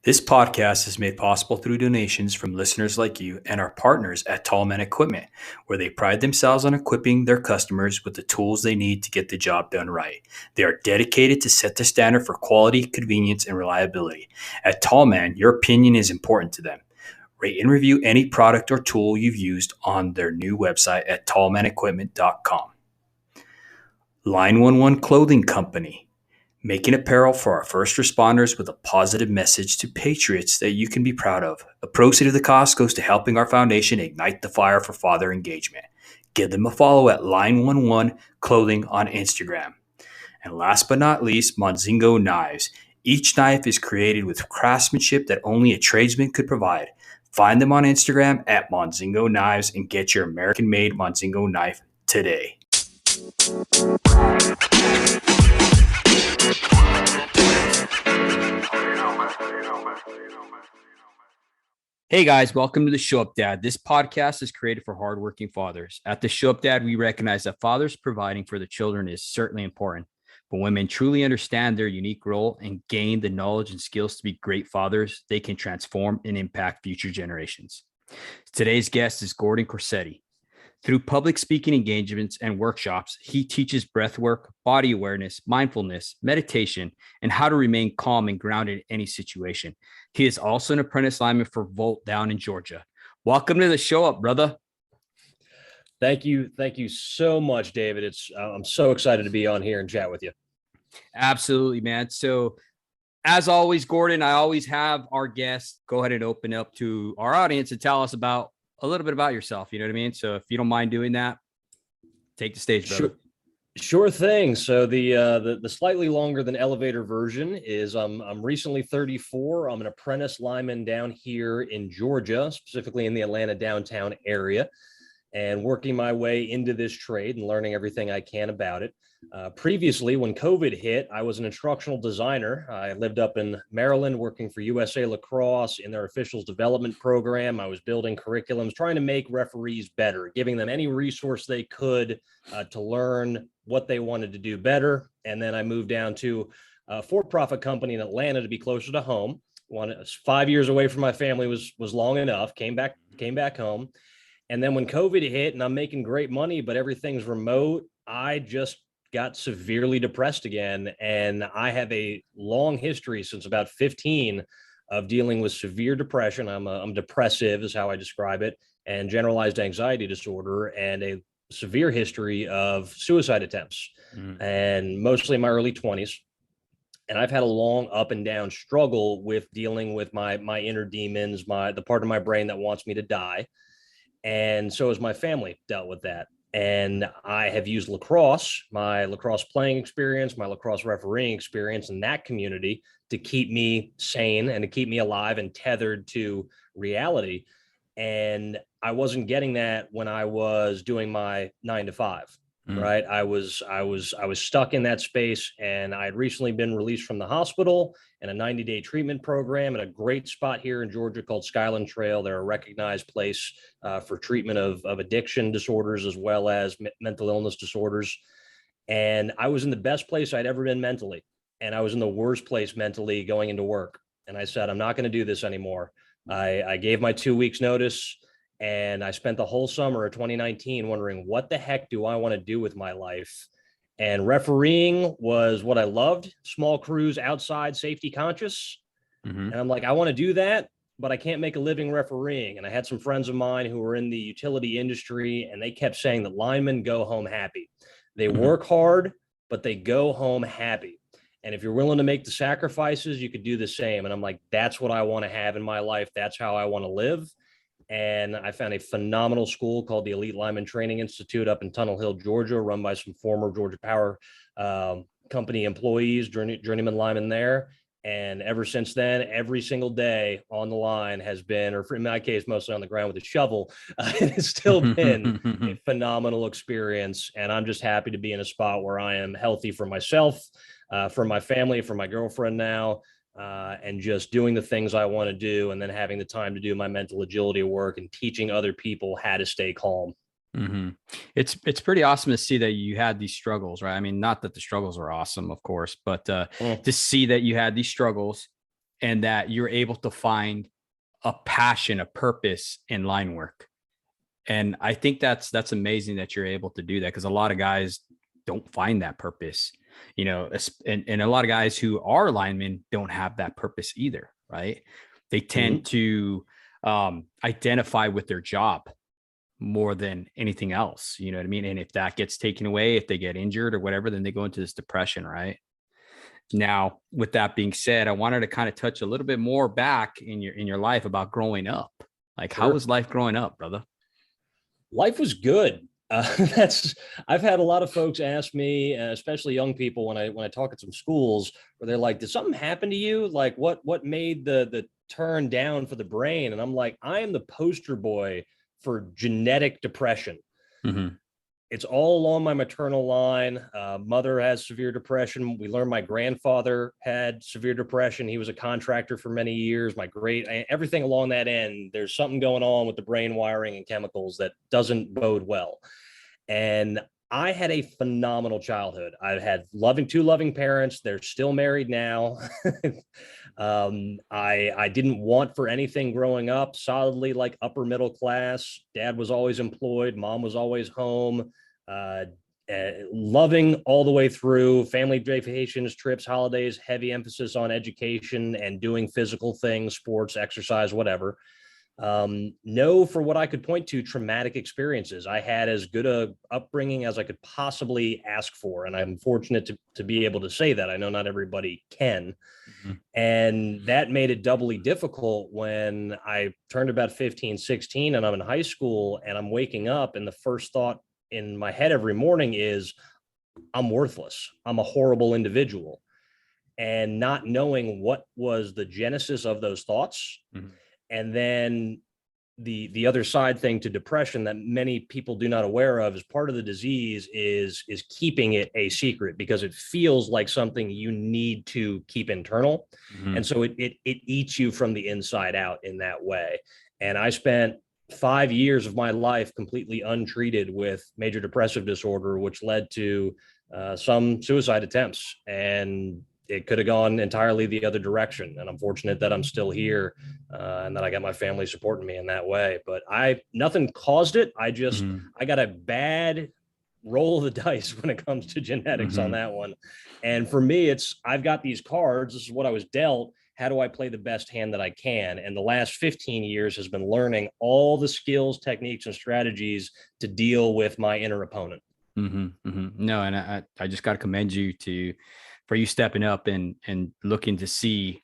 This podcast is made possible through donations from listeners like you and our partners at Tallman Equipment, where they pride themselves on equipping their customers with the tools they need to get the job done right. They are dedicated to set the standard for quality, convenience, and reliability. At Tallman, your opinion is important to them. Rate and review any product or tool you've used on their new website at tallmanequipment.com. Line 11 Clothing Company, making apparel for our first responders with a positive message to patriots that you can be proud of. A proceed of the cost goes to helping our foundation ignite the fire for father engagement. Give them a follow at Line 11 Clothing on Instagram. And last but not least, Monzingo Knives. Each knife is created with craftsmanship that only a tradesman could provide. Find them on Instagram at Monzingo Knives and get your American-made Monzingo knife today. Hey guys, welcome to the Show Up Dad. This podcast is created for hardworking fathers. At the Show Up Dad, we recognize that fathers providing for the children is certainly important. But when men truly understand their unique role and gain the knowledge and skills to be great fathers, they can transform and impact future generations. Today's guest is Gordon Corsetti. Through public speaking engagements and workshops, he teaches breathwork, body awareness, mindfulness, meditation, and how to remain calm and grounded in any situation. He is also an apprentice lineman for Volt down in Georgia. Welcome to the Show Up, brother. Thank you. Thank you so much, David. I'm so excited to be on here and chat with you. Absolutely, man. So as always, Gordon, I always have our guests go ahead and open up to our audience and tell us about a little bit about yourself. You know what I mean? So if you don't mind doing that, take the stage, brother. Sure thing. So the slightly longer than elevator version is I'm recently 34. I'm an apprentice lineman down here in Georgia, specifically in the Atlanta downtown area, and working my way into this trade and learning everything I can about it. Previously, when COVID hit, I was an instructional designer. I lived up in Maryland working for USA Lacrosse in their officials development program. I was building curriculums, trying to make referees better, giving them any resource they could to learn what they wanted to do better. And then I moved down to a for-profit company in Atlanta to be closer to home. 5 years away from my family was long enough. Came back home. And then when COVID hit and I'm making great money, but everything's remote, I just got severely depressed again. And I have a long history since about 15 of dealing with severe depression. I'm depressive is how I describe it, and generalized anxiety disorder, and a severe history of suicide attempts, and mostly in my early 20s. And I've had a long up and down struggle with dealing with my inner demons, the part of my brain that wants me to die. And so has my family dealt with that. And I have used lacrosse, my lacrosse playing experience, my lacrosse refereeing experience in that community to keep me sane and to keep me alive and tethered to reality. And I wasn't getting that when I was doing my 9 to 5. Right. I was stuck in that space, and I had recently been released from the hospital in a 90-day treatment program at a great spot here in Georgia called Skyland Trail. They're a recognized place for treatment of addiction disorders as well as mental illness disorders. And I was in the best place I'd ever been mentally, and I was in the worst place mentally going into work. And I said, I'm not going to do this anymore. I gave my 2 weeks notice. And I spent the whole summer of 2019 wondering, what the heck do I want to do with my life? And refereeing was what I loved. Small crews, outside, safety conscious. And I'm like, I want to do that, but I can't make a living refereeing. And I had some friends of mine who were in the utility industry, and they kept saying that linemen go home happy. They work hard, but they go home happy. And if you're willing to make the sacrifices, you could do the same. And I'm like, that's what I want to have in my life. That's how I want to live. And I found a phenomenal school called the Elite Lineman Training Institute up in Tunnel Hill, Georgia, run by some former Georgia Power company employees, journeyman linemen there. And ever since then, every single day on the line has been, or in my case, mostly on the ground with a shovel. It has still been a phenomenal experience. And I'm just happy to be in a spot where I am healthy for myself, for my family, for my girlfriend now. And just doing the things I want to do, and then having the time to do my mental agility work and teaching other people how to stay calm. It's pretty awesome to see that you had these struggles, right? I mean, not that the struggles are awesome, of course, but to see that you had these struggles and that you're able to find a passion, a purpose in line work. And I think that's amazing that you're able to do that, because a lot of guys don't find that purpose, and a lot of guys who are linemen don't have that purpose either, right? They tend to identify with their job more than anything else. You know what I mean? And if that gets taken away, if they get injured or whatever, then they go into this depression, right? Now, with that being said, I wanted to kind of touch a little bit more back in your life about growing up. Like, how Sure. was life growing up, brother? Life was good. That's I've had a lot of folks ask me, especially young people, when I talk at some schools, where they're like, "Did something happen to you? Like, what made the turn down for the brain?" And I'm like, I am the poster boy for genetic depression. Mm-hmm. It's all along my maternal line. Mother has severe depression. We learned my grandfather had severe depression. He was a contractor for many years. Everything along that end, there's something going on with the brain wiring and chemicals that doesn't bode well. And I had a phenomenal childhood. I've had two loving parents. They're still married now. I didn't want for anything growing up, solidly like upper middle class. Dad was always employed. Mom was always home. Uh, Loving all the way through, family vacations, trips, holidays, heavy emphasis on education and doing physical things, sports, exercise, whatever. No, for what I could point to, traumatic experiences. I had as good a upbringing as I could possibly ask for, and I'm fortunate to be able to say that. I know not everybody can. Mm-hmm. And that made it doubly difficult when I turned about 15, 16, and I'm in high school and I'm waking up, and the first thought in my head every morning is, I'm worthless. I'm a horrible individual. And not knowing what was the genesis of those thoughts. Mm-hmm. And then the other side thing to depression that many people do not aware of is part of the disease is keeping it a secret, because it feels like something you need to keep internal. Mm-hmm. And so it eats you from the inside out in that way. And I spent 5 years of my life completely untreated with major depressive disorder, which led to some suicide attempts. And it could have gone entirely the other direction. And I'm fortunate that I'm still here and that I got my family supporting me in that way. But nothing caused it. Mm-hmm. I got a bad roll of the dice when it comes to genetics on Mm-hmm. that one. And for me, I've got these cards. This is what I was dealt. How do I play the best hand that I can? And the last 15 years has been learning all the skills, techniques, and strategies to deal with my inner opponent. Mm-hmm. Mm-hmm. No, and I just got to commend you for you stepping up and looking to see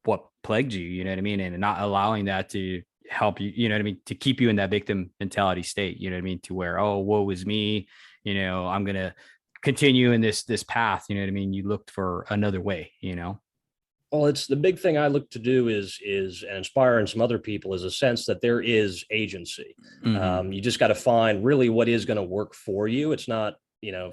what plagued you, you know what I mean? And not allowing that to help you, you know what I mean? To keep you in that victim mentality state, you know what I mean? To where, oh, woe is me, I'm going to continue in this path, you know what I mean? You looked for another way. Well, it's the big thing I look to do is and inspiring some other people, is a sense that there is agency. Mm-hmm. You just got to find really what is going to work for you. It's not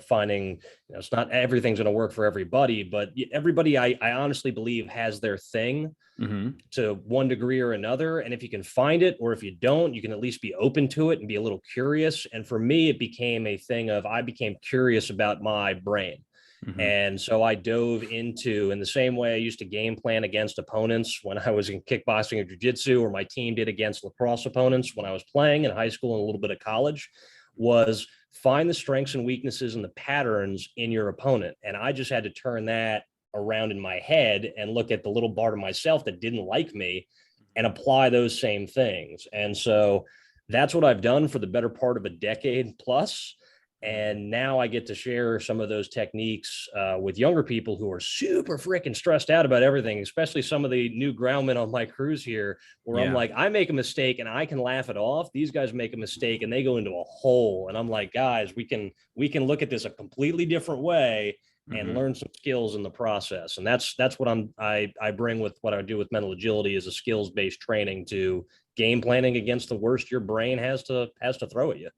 finding, it's not everything's going to work for everybody, but everybody I honestly believe has their thing Mm-hmm. to one degree or another. And if you can find it, or if you don't, you can at least be open to it and be a little curious. And for me, it became a thing of, I became curious about my brain. Mm-hmm. And so I dove into, in the same way I used to game plan against opponents when I was in kickboxing or jiu-jitsu, or my team did against lacrosse opponents when I was playing in high school and a little bit of college, was find the strengths and weaknesses and the patterns in your opponent. And I just had to turn that around in my head and look at the little part of myself that didn't like me and apply those same things. And so that's what I've done for the better part of a decade plus. And now I get to share some of those techniques with younger people who are super freaking stressed out about everything, especially some of the new groundmen on my crews here, where I'm Yeah. like, I make a mistake and I can laugh it off. These guys make a mistake and they go into a hole. And I'm like, guys, we can look at this a completely different way and Mm-hmm. learn some skills in the process. And that's what I bring with what I do with mental agility, is a skills-based training to game planning against the worst your brain has to throw at you.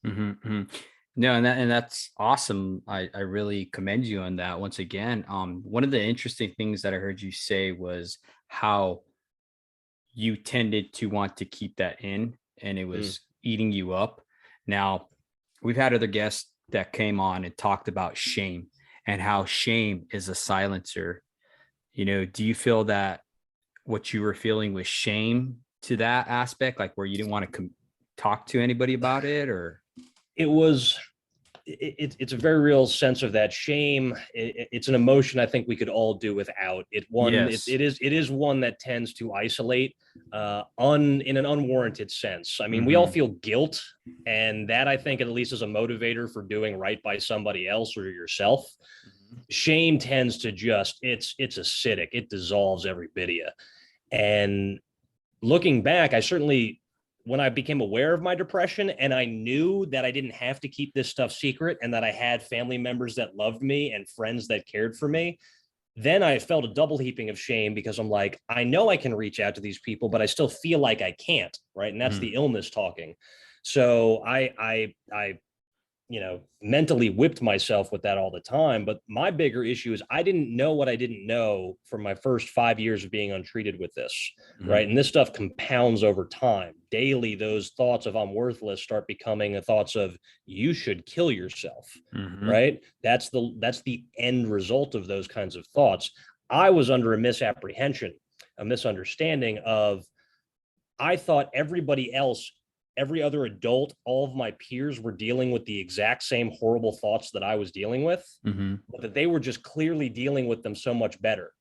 Mm-hmm. Mm-hmm. No, and that's awesome. I really commend you on that once again. One of the interesting things that I heard you say was how you tended to want to keep that in, and it Mm. was eating you up. Now, we've had other guests that came on and talked about shame, and how shame is a silencer Do you feel that what you were feeling was shame to that aspect, like where you didn't want to talk to anybody about it, or? It was it's a very real sense of that shame. It's an emotion I think we could all do without. Yes. It is one that tends to isolate in an unwarranted sense. I mean, we all Mm-hmm. feel guilt, and that I think at least is a motivator for doing right by somebody else or yourself. Shame tends to just it's acidic. It dissolves every bit of you. And looking back, I certainly, when I became aware of my depression and I knew that I didn't have to keep this stuff secret and that I had family members that loved me and friends that cared for me, then I felt a double heaping of shame because I'm like, I know I can reach out to these people, but I still feel like I can't. Right. And that's Mm-hmm. the illness talking. So I mentally whipped myself with that all the time. But my bigger issue is I didn't know what I didn't know for my first 5 years of being untreated with this. Mm-hmm. Right. And this stuff compounds over time. Daily, those thoughts of I'm worthless start becoming the thoughts of you should kill yourself. Mm-hmm. Right. That's the end result of those kinds of thoughts. I was under a misapprehension, a misunderstanding of I thought everybody else, every other adult, all of my peers were dealing with the exact same horrible thoughts that I was dealing with, Mm-hmm. but that they were just clearly dealing with them so much better.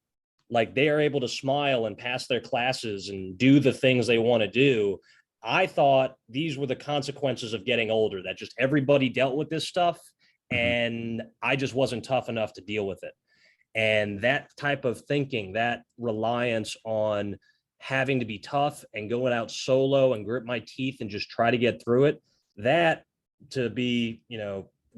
Like they are able to smile and pass their classes and do the things they want to do. I thought these were the consequences of getting older, that just everybody dealt with this stuff. Mm-hmm. And I just wasn't tough enough to deal with it. And that type of thinking, that reliance on having to be tough and going out solo and grit my teeth and just try to get through it, that, to be,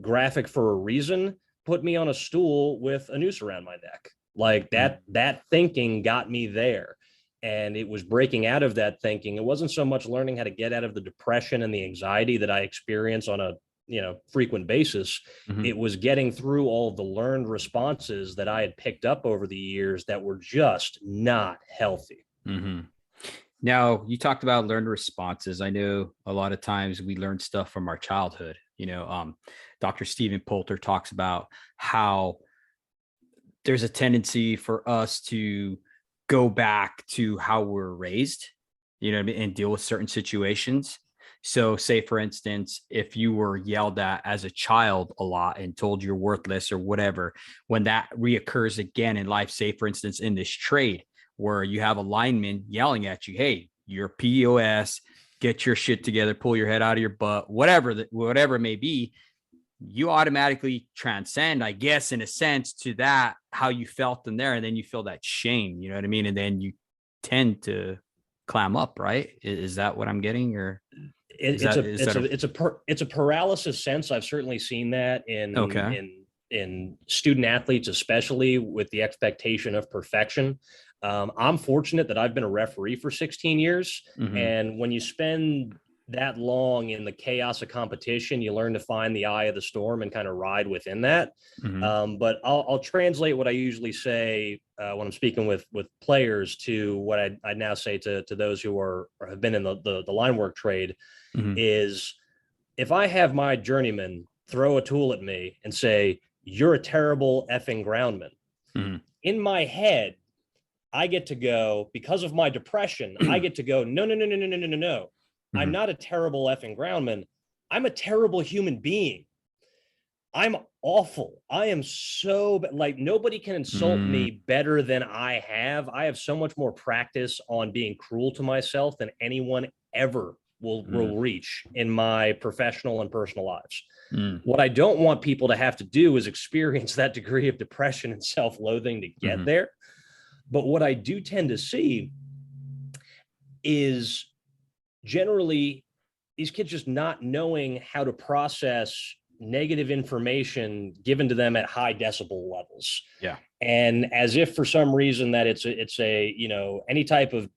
graphic for a reason, put me on a stool with a noose around my neck. Like that thinking got me there. And it was breaking out of that thinking. It wasn't so much learning how to get out of the depression and the anxiety that I experience on a frequent basis. Mm-hmm. It was getting through all of the learned responses that I had picked up over the years that were just not healthy. Mm-hmm. Now, you talked about learned responses. I know a lot of times we learn stuff from our childhood. Dr. Stephen Poulter talks about how there's a tendency for us to go back to how we're raised, and deal with certain situations. So, say, for instance, if you were yelled at as a child a lot and told you're worthless or whatever, when that reoccurs again in life, say, for instance, in this trade where you have a lineman yelling at you, hey, you're POS, get your shit together, pull your head out of your butt, whatever it may be, you automatically transcend, I guess, in a sense, to that, how you felt in there. And then you feel that shame, you know what I mean? And then you tend to clam up, right? Is that what I'm getting? Or it's a paralysis sense. I've certainly seen that okay. in student athletes, especially with the expectation of perfection. I'm fortunate that I've been a referee for 16 years. Mm-hmm. And when you spend that long in the chaos of competition, you learn to find the eye of the storm and kind of ride within that. Mm-hmm. But I'll translate what I usually say when I'm speaking with players to what I now say to those who are or have been in the line work trade Mm-hmm. is, if I have my journeyman throw a tool at me and say, you're a terrible effing groundman, Mm-hmm. in my head, I get to go, because of my depression, I get to go, no, no, no, no, no, no, no, no, no. I'm Mm-hmm. not a terrible effing groundman. I'm a terrible human being. I'm awful. I am so like nobody can insult Mm-hmm. me better than I have. I have so much more practice on being cruel to myself than anyone ever will reach in my professional and personal lives. Mm-hmm. What I don't want people to have to do is experience that degree of depression and self-loathing to get Mm-hmm. there. But what I do tend to see is generally these kids just not knowing how to process negative information given to them at high decibel levels. Yeah. And as if for some reason that it's a any type of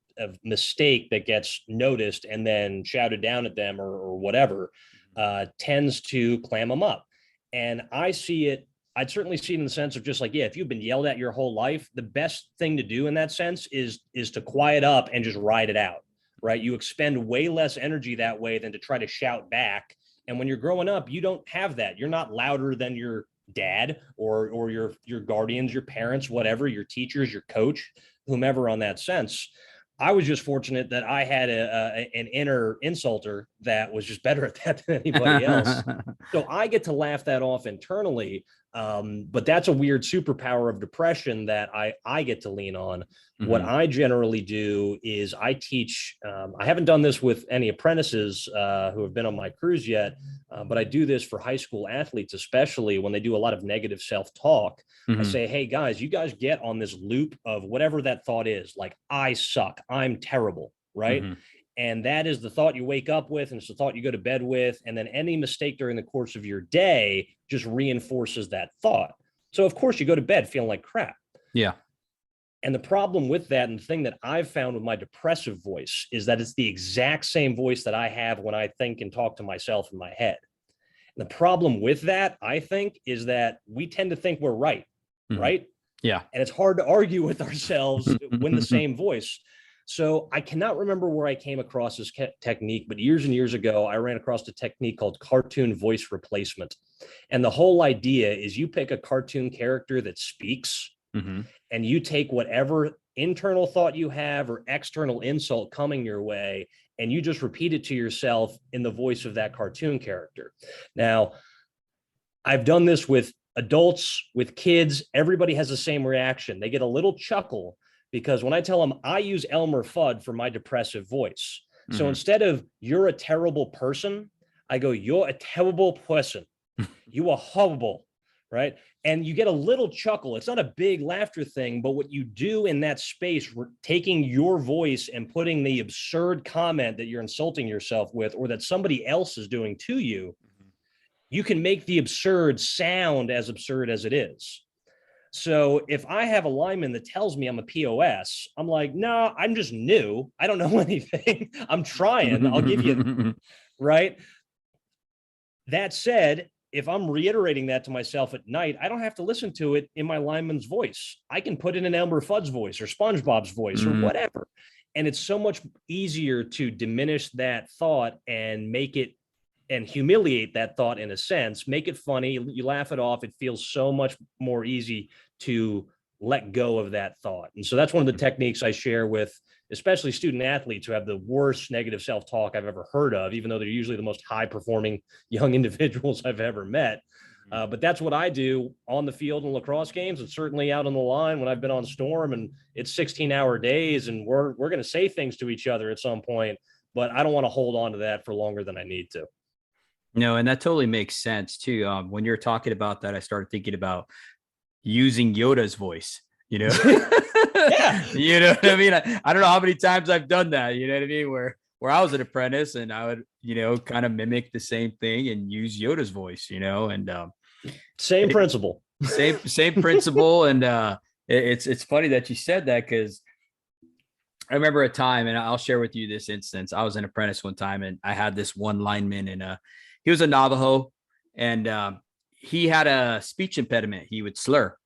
mistake that gets noticed and then shouted down at them or whatever tends to clam them up. And I'd certainly see it in the sense of just like, yeah, if you've been yelled at your whole life, the best thing to do in that sense is to quiet up and just ride it out. Right? You expend way less energy that way than to try to shout back. And when you're growing up, you don't have that. You're not louder than your dad or your guardians, your parents, whatever, your teachers, your coach, whomever on that sense. I was just fortunate that I had an inner insulter that was just better at that than anybody else. So I get to laugh that off internally. But that's a weird superpower of depression that I get to lean on. Mm-hmm. What I generally do is I teach. I haven't done this with any apprentices who have been on my crews yet, but I do this for high school athletes, especially when they do a lot of negative self-talk. Mm-hmm. I say, hey guys, you guys get on this loop of whatever that thought is, like I suck, I'm terrible, right? Mm-hmm. And that is the thought you wake up with, and it's the thought you go to bed with. And then any mistake during the course of your day just reinforces that thought. So of course you go to bed feeling like crap. Yeah. And the problem with that, and the thing that I've found with my depressive voice, is that it's the exact same voice that I have when I think and talk to myself in my head. And the problem with that, I think, is that we tend to think we're right, mm-hmm. right? Yeah. And it's hard to argue with ourselves when the same voice. So I cannot remember where I came across this technique, but years and years ago, I ran across a technique called cartoon voice replacement. And the whole idea is you pick a cartoon character that speaks, mm-hmm. and you take whatever internal thought you have or external insult coming your way, and you just repeat it to yourself in the voice of that cartoon character. Now, I've done this with adults, with kids. Everybody has the same reaction. They get a little chuckle, because when I tell them I use Elmer Fudd for my depressive voice. Mm-hmm. So instead of you're a terrible person, I go, you're a terrible person. You are horrible, right? And you get a little chuckle. It's not a big laughter thing, but what you do in that space, taking your voice and putting the absurd comment that you're insulting yourself with, or that somebody else is doing to you, mm-hmm. you can make the absurd sound as absurd as it is. So if I have a lineman that tells me I'm a POS, I'm like, no, I'm just new. I don't know anything. I'm trying. I'll give you, right? That said, if I'm reiterating that to myself at night, I don't have to listen to it in my lineman's voice. I can put in an Elmer Fudd's voice or SpongeBob's voice or whatever. And it's so much easier to diminish that thought and make it, and humiliate that thought in a sense, make it funny. You laugh it off. It feels so much more easy to let go of that thought. And so that's one of the techniques I share with, especially student athletes who have the worst negative self-talk I've ever heard of, even though they're usually the most high-performing young individuals I've ever met. But that's what I do on the field in lacrosse games, and certainly out on the line when I've been on storm and it's 16-hour days, and we're going to say things to each other at some point, but I don't want to hold on to that for longer than I need to. No, and that totally makes sense too. When you're talking about that, I started thinking about using Yoda's voice, you know? Yeah. You know what I mean? I don't know how many times I've done that, you know what I mean? Where I was an apprentice and I would, you know, kind of mimic the same thing and use Yoda's voice, you know, and same principle. Same principle. And it's funny that you said that, because I remember a time, and I'll share with you this instance. I was an apprentice one time, and I had this one lineman, and he was a Navajo, and he had a speech impediment. He would slur.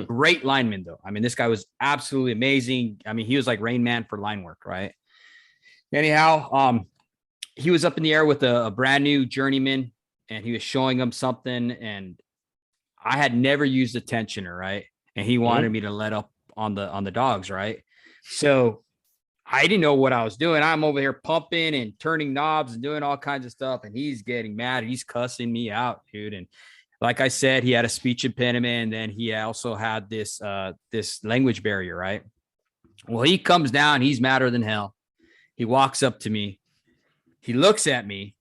Great lineman, though. I mean, this guy was absolutely amazing. I mean, he was like Rain Man for line work, right? Anyhow, he was up in the air with a brand new journeyman, and he was showing him something, and I had never used a tensioner, right? And he wanted me to let up on the dogs, right? So I didn't know what I was doing. I'm over here pumping and turning knobs and doing all kinds of stuff, and he's getting mad. He's cussing me out, dude. And like I said, he had a speech impediment, and then he also had this language barrier, right? Well, he comes down. He's madder than hell. He walks up to me. He looks at me,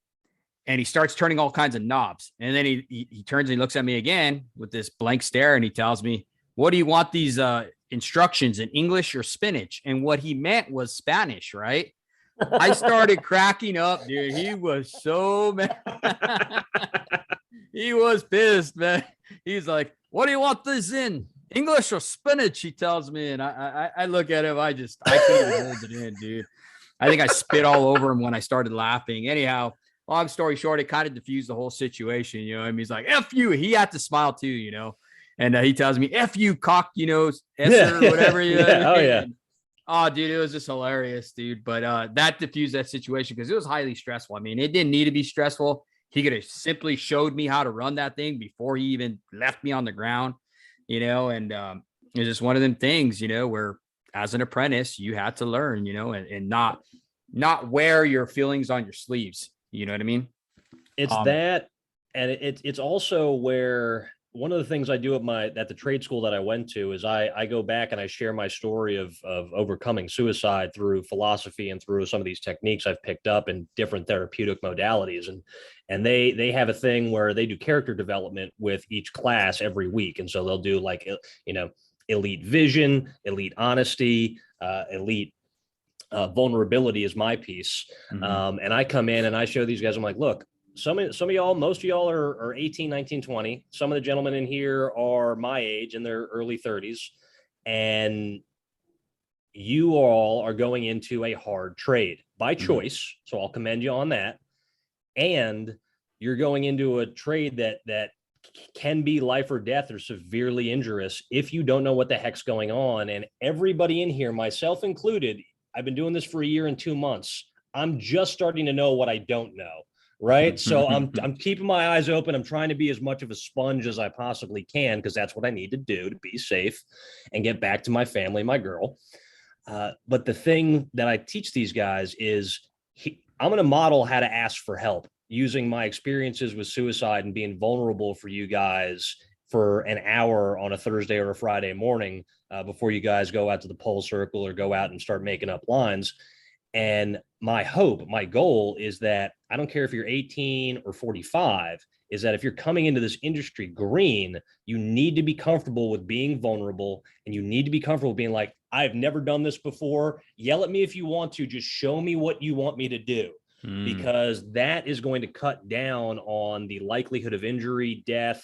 and he starts turning all kinds of knobs. And then he turns and he looks at me again with this blank stare, and he tells me, "What do you want these instructions in English or spinach?" And what he meant was Spanish, right? I started cracking up, dude. He was so mad. He was pissed, man. He's like, "What do you want this in? English or spinach?" He tells me, and I look at him. I couldn't even hold it in, dude. I think I spit all over him when I started laughing. Anyhow, long story short, it kind of diffused the whole situation. You know, and he's like, "F you." He had to smile too, you know. And he tells me, "F you, cock," you know, or whatever. You know, yeah. Oh, yeah. Oh, dude, it was just hilarious, dude. But that diffused that situation because it was highly stressful. I mean, it didn't need to be stressful. He could have simply showed me how to run that thing before he even left me on the ground, and it's just one of them things, where as an apprentice, you had to learn, and not wear your feelings on your sleeves. You know what I mean? It's that, and it's also where one of the things I do at the trade school that I went to is I go back and I share my story of overcoming suicide through philosophy and through some of these techniques I've picked up in different therapeutic modalities. And they have a thing where they do character development with each class every week. And so they'll do like, elite vision, elite honesty, elite vulnerability is my piece. And I come in and I show these guys, I'm like, look, some of y'all, most of y'all are 18, 19, 20. Some of the gentlemen in here are my age in their early 30s. And you all are going into a hard trade by choice. So I'll commend you on that. And you're going into a trade that can be life or death or severely injurious if you don't know what the heck's going on. And everybody in here, myself included, I've been doing this for a year and 2 months. I'm just starting to know what I don't know. Right. So I'm keeping my eyes open. I'm trying to be as much of a sponge as I possibly can, because that's what I need to do to be safe and get back to my family, my girl. But the thing that I teach these guys is I'm going to model how to ask for help using my experiences with suicide and being vulnerable for you guys for an hour on a Thursday or a Friday morning before you guys go out to the pole circle or go out and start making up lines. And my hope, my goal is that I don't care if you're 18 or 45, is that if you're coming into this industry green, you need to be comfortable with being vulnerable, and you need to be comfortable being like, I've never done this before. Yell at me if you want to, just show me what you want me to do, because that is going to cut down on the likelihood of injury, death,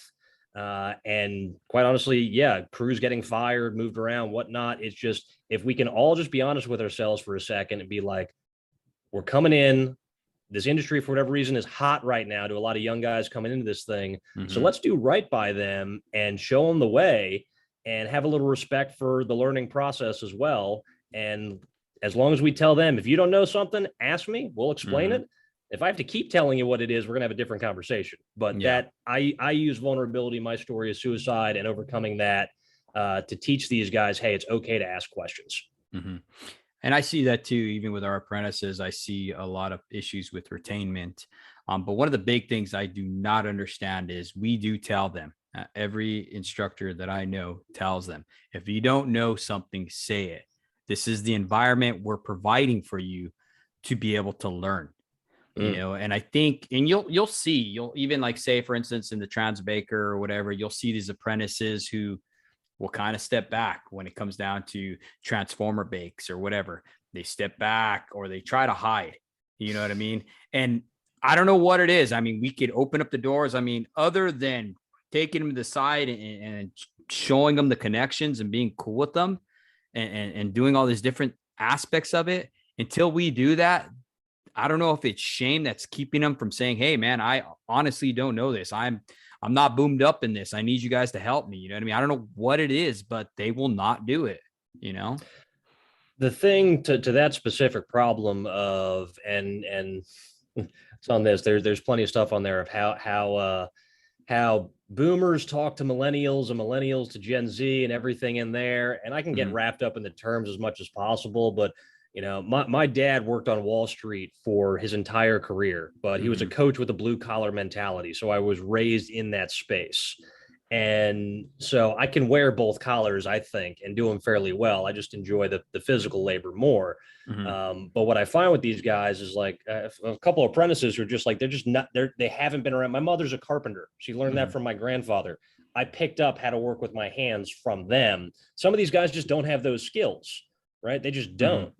and quite honestly, crews getting fired, moved around, whatnot. It's just, if we can all just be honest with ourselves for a second and be like, we're coming in, this industry for whatever reason is hot right now to a lot of young guys coming into this thing. So let's do right by them and show them the way and have a little respect for the learning process as well. And as long as we tell them, if you don't know something, ask me, we'll explain it. If I have to keep telling you what it is, we're going to have a different conversation. But that I use vulnerability, my story is suicide, and overcoming that to teach these guys, hey, it's okay to ask questions. And I see that too, even with our apprentices. I see a lot of issues with retainment. But one of the big things I do not understand is we do tell them, every instructor that I know tells them, if you don't know something, say it. This is the environment we're providing for you to be able to learn. And I think, and you'll even, like, say, for instance, in the Transbaker or whatever, you'll see these apprentices who will kind of step back when it comes down to transformer bakes or whatever. They step back or they try to hide, you know what I mean? And I don't know what it is. I mean, we could open up the doors. I mean, other than taking them to the side and showing them the connections and being cool with them and doing all these different aspects of it, until we do that, I don't know if it's shame that's keeping them from saying, hey, man, I honestly don't know this. I'm not boomed up in this. I need you guys to help me. You know what I mean? I don't know what it is, but they will not do it, The thing to that specific problem of, and it's on this, there's plenty of stuff on there of how boomers talk to millennials and millennials to Gen Z and everything in there. And I can get wrapped up in the terms as much as possible, but my dad worked on Wall Street for his entire career, but he was a coach with a blue collar mentality. So I was raised in that space. And so I can wear both collars, I think, and do them fairly well. I just enjoy the physical labor more. But what I find with these guys is like a couple of apprentices who are just like, they haven't been around. My mother's a carpenter. She learned that from my grandfather. I picked up how to work with my hands from them. Some of these guys just don't have those skills, right? They just don't.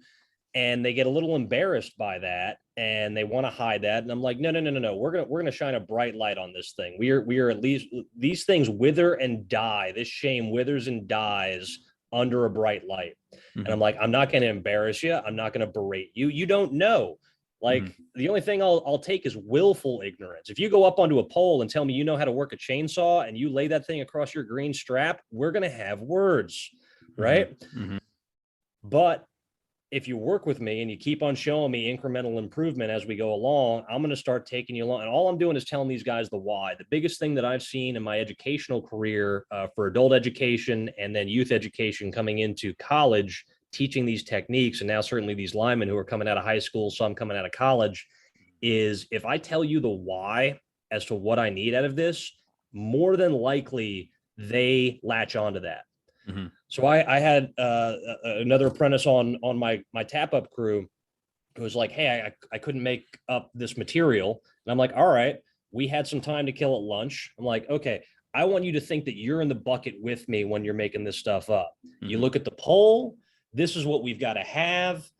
And they get a little embarrassed by that and they want to hide that. And I'm like, no. We're going to shine a bright light on this thing. We are at least, these things wither and die. This shame withers and dies under a bright light. And I'm like, I'm not going to embarrass you. I'm not going to berate you. You don't know. Like the only thing I'll take is willful ignorance. If you go up onto a pole and tell me you know how to work a chainsaw and you lay that thing across your green strap, we're going to have words, right? But if you work with me and you keep on showing me incremental improvement as we go along, I'm going to start taking you along. And all I'm doing is telling these guys the why. The biggest thing that I've seen in my educational career for adult education and then youth education coming into college, teaching these techniques, and now certainly these linemen who are coming out of high school, some coming out of college, is if I tell you the why as to what I need out of this, more than likely they latch onto that. Mm-hmm. So I had another apprentice on my tap up crew who was like, hey, I couldn't make up this material. And I'm like, all right, we had some time to kill at lunch. I'm like, okay, I want you to think that you're in the bucket with me when you're making this stuff up. Mm-hmm. You look at the pole. This is what we've got to have.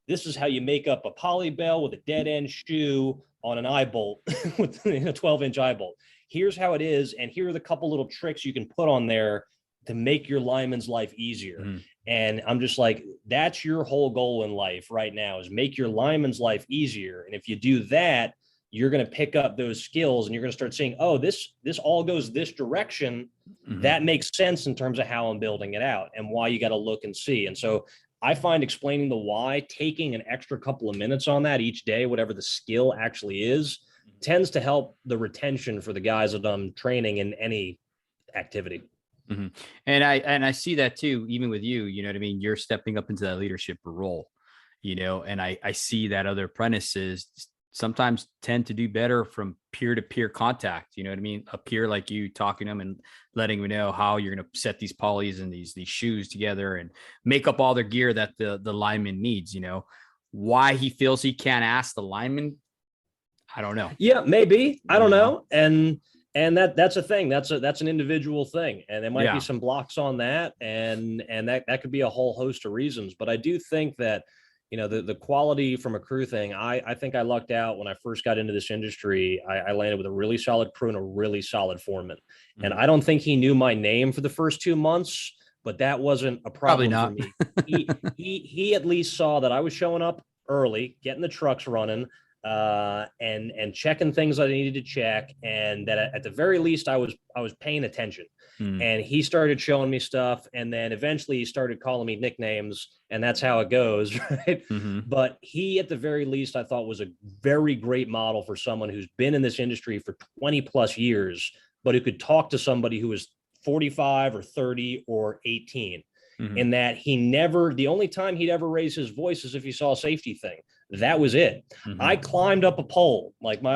This is how you make up a poly bell with a dead end shoe on an eye bolt with a 12-inch eye bolt. Here's how it is. And here are the couple little tricks you can put on there to make your lineman's life easier. Mm-hmm. And I'm just like, that's your whole goal in life right now, is make your lineman's life easier. And if you do that, you're going to pick up those skills and you're going to start seeing, oh, this all goes this direction. Mm-hmm. That makes sense in terms of how I'm building it out and why you got to look and see. And so I find explaining the why, taking an extra couple of minutes on that each day, whatever the skill actually is, tends to help the retention for the guys that I'm training in any activity. Mm-hmm. And I see that too, even with you, you know what I mean? You're stepping up into that leadership role, you know, and I see that other apprentices sometimes tend to do better from peer-to-peer contact. You know what I mean? A peer like you talking to them and letting them know how you're going to set these polys and these shoes together and make up all their gear that the lineman needs, you know. Why he feels he can't ask the lineman, I don't know. Yeah, maybe. I don't know. And that's a thing. That's an individual thing. And there might be some blocks on that. And that could be a whole host of reasons. But I do think that, you know, the quality from a crew thing, I think I lucked out when I first got into this industry. I landed with a really solid crew and a really solid foreman. Mm-hmm. And I don't think he knew my name for the first 2 months, but that wasn't a problem for me. He at least saw that I was showing up early, getting the trucks running, and checking things I needed to check, and that at the very least I was paying attention. And he started showing me stuff, and then eventually he started calling me nicknames, and that's how it goes, right? Mm-hmm. But he, at the very least, I thought was a very great model for someone who's been in this industry for 20 plus years, but who could talk to somebody who was 45 or 30 or 18. Mm-hmm. In that the only time he'd ever raise his voice is if he saw a safety thing. That was it. Mm-hmm. I climbed up a pole. Like my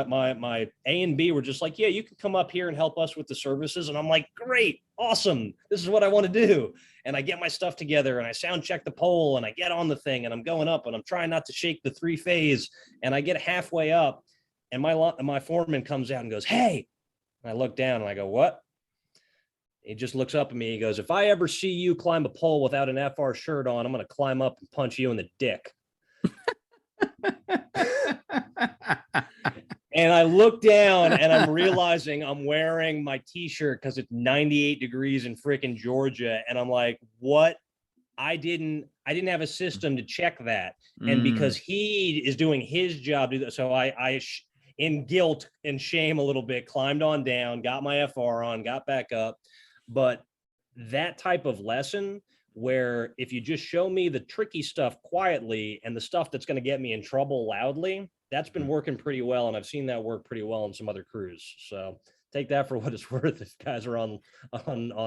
A and B were just like, yeah, you can come up here and help us with the services. And I'm like, great, awesome. This is what I want to do. And I get my stuff together and I sound check the pole and I get on the thing and I'm going up and I'm trying not to shake the 3-phase. And I get halfway up and my foreman comes out and goes, hey. And I look down and I go, what? He just looks up at me. He goes, if I ever see you climb a pole without an FR shirt on, I'm going to climb up and punch you in the dick. And I look down and I'm realizing I'm wearing my t-shirt because it's 98 degrees in freaking Georgia. And I'm like, what? I didn't have a system to check that. And because he is doing his job, so I in guilt and shame a little bit, climbed on down, got my FR on, got back up. But that type of lesson where if you just show me the tricky stuff quietly and the stuff that's going to get me in trouble loudly, that's been working pretty well. And I've seen that work pretty well in some other crews. So take that for what it's worth if guys are on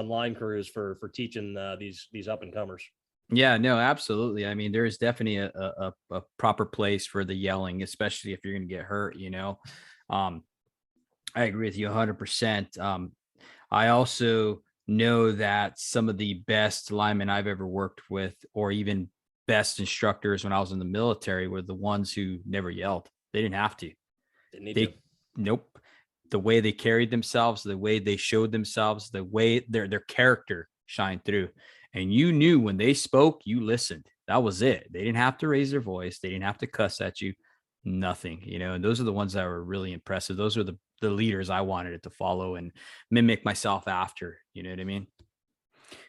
line crews for teaching these up and comers. Yeah, no, absolutely. I mean, there is definitely a proper place for the yelling, especially if you're going to get hurt, you know. I agree with you 100%. I also know that some of the best linemen I've ever worked with, or even best instructors when I was in the military, were the ones who never yelled. They didn't have to. Didn't need to. Nope. The way they carried themselves, the way they showed themselves, the way their character shined through. And you knew when they spoke, you listened. That was it. They didn't have to raise their voice. They didn't have to cuss at you. Nothing, you know, and those are the ones that were really impressive. Those are the leaders I wanted it to follow and mimic myself after, you know what I mean?